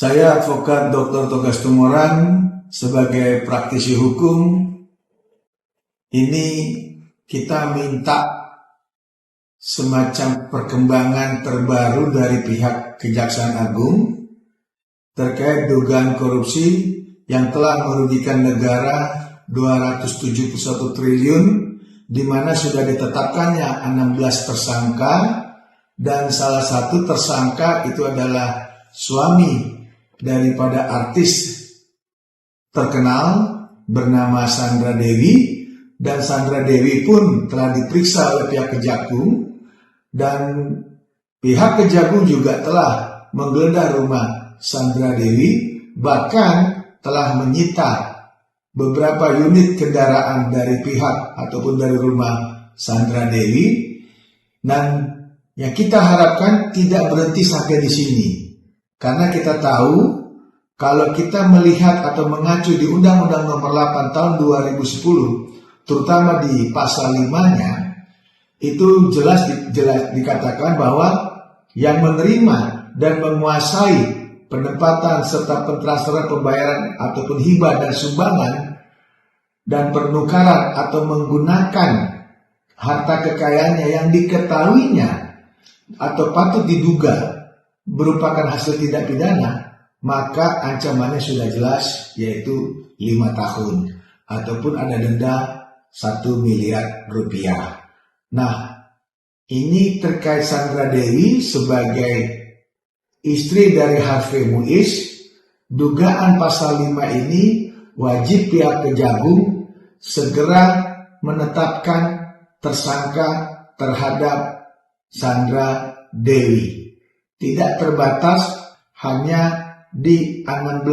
Saya advokat Dr. Togas Tumoran sebagai praktisi hukum. Ini kita minta semacam perkembangan terbaru dari pihak Kejaksaan Agung terkait dugaan korupsi yang telah merugikan negara 271 triliun, di mana sudah ditetapkannya 16 tersangka dan salah satu tersangka itu adalah suami daripada artis terkenal bernama Sandra Dewi, dan Sandra Dewi pun telah diperiksa oleh pihak Kejagung, dan pihak Kejagung juga telah menggeledah rumah Sandra Dewi, bahkan telah menyita beberapa unit kendaraan dari pihak ataupun dari rumah Sandra Dewi. Dan yang kita harapkan tidak berhenti sampai di sini, karena kita tahu kalau kita melihat atau mengacu di Undang-Undang Nomor 8 Tahun 2010, terutama di pasal 5-nya, itu jelas dikatakan bahwa yang menerima dan menguasai penempatan serta pentransferan pembayaran ataupun hibah dan sumbangan dan pernukaran atau menggunakan harta kekayaannya yang diketahuinya atau patut diduga merupakan hasil tindak pidana, maka ancamannya sudah jelas, yaitu 5 tahun ataupun ada denda 1 miliar rupiah. Nah, ini terkait Sandra Dewi sebagai istri dari Harvey Muiz. Dugaan pasal 5 ini wajib pihak Kejagung segera menetapkan tersangka terhadap Sandra Dewi. Tidak terbatas hanya di 16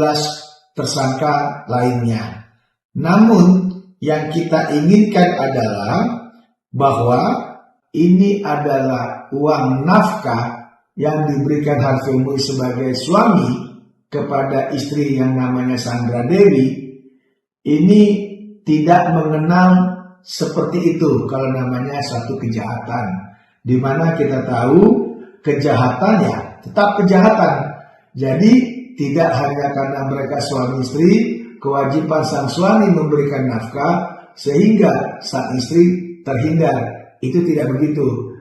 tersangka lainnya. Namun yang kita inginkan adalah bahwa ini adalah uang nafkah yang diberikan Harvey Muiz sebagai suami kepada istri yang namanya Sandra Dewi. Ini tidak mengenal seperti itu kalau namanya satu kejahatan, di mana kita tahu kejahatannya tetap kejahatan. Jadi tidak hanya karena mereka suami istri, kewajiban sang suami memberikan nafkah sehingga sang istri terhindar. Itu tidak begitu.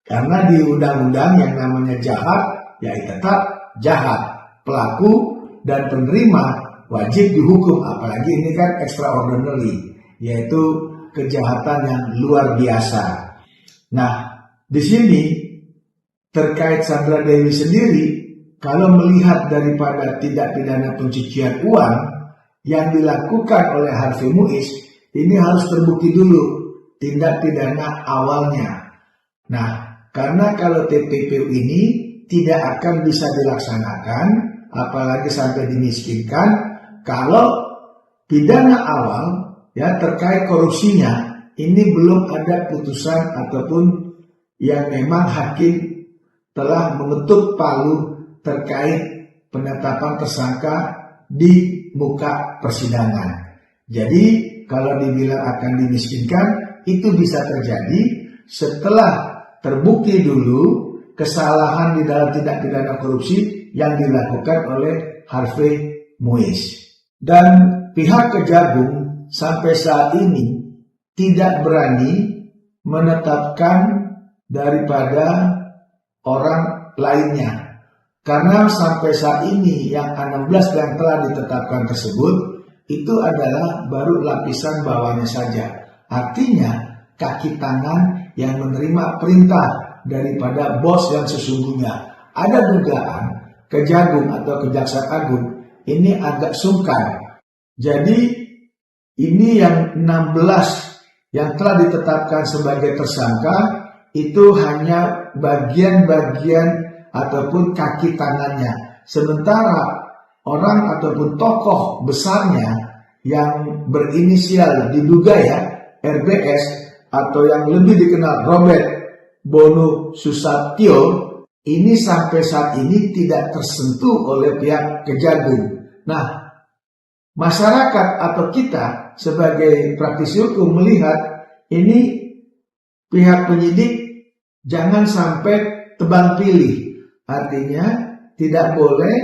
Karena di undang-undang yang namanya jahat, ya tetap jahat. Pelaku dan penerima wajib dihukum, apalagi ini kan extraordinary, yaitu kejahatan yang luar biasa. Nah, di sini terkait Sandra Dewi sendiri, kalau melihat daripada tindak pidana pencucian uang yang dilakukan oleh Harvey Muiz, ini harus terbukti dulu tindak pidana awalnya. Nah, karena kalau TPPU ini tidak akan bisa dilaksanakan, apalagi sampai dimiskinkan, kalau pidana awal ya terkait korupsinya ini belum ada putusan ataupun yang memang hakim telah mengetuk palu terkait penetapan tersangka di muka persidangan. Jadi kalau dibilang akan dimiskinkan, itu bisa terjadi setelah terbukti dulu kesalahan di dalam tindak pidana korupsi yang dilakukan oleh Harvey Muiz. Dan pihak Kejagung sampai saat ini tidak berani menetapkan daripada orang lainnya. Karena sampai saat ini yang 16 yang telah ditetapkan tersebut itu adalah baru lapisan bawahnya saja. Artinya kaki tangan yang menerima perintah daripada bos yang sesungguhnya. Ada dugaan Kejagung atau Kejaksaan Agung ini agak sungkan. Jadi ini yang 16 yang telah ditetapkan sebagai tersangka itu hanya bagian-bagian ataupun kaki tangannya. Sementara orang ataupun tokoh besarnya yang berinisial diduga ya RBS atau yang lebih dikenal Robert Bono Susatyo, ini sampai saat ini tidak tersentuh oleh pihak Kejagung. Nah, masyarakat atau kita sebagai praktisi hukum melihat ini pihak penyidik jangan sampai tebang pilih. Artinya tidak boleh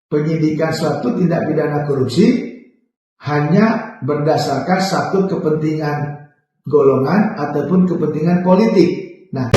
penyidikan suatu tindak pidana korupsi hanya berdasarkan satu kepentingan golongan ataupun kepentingan politik. Nah,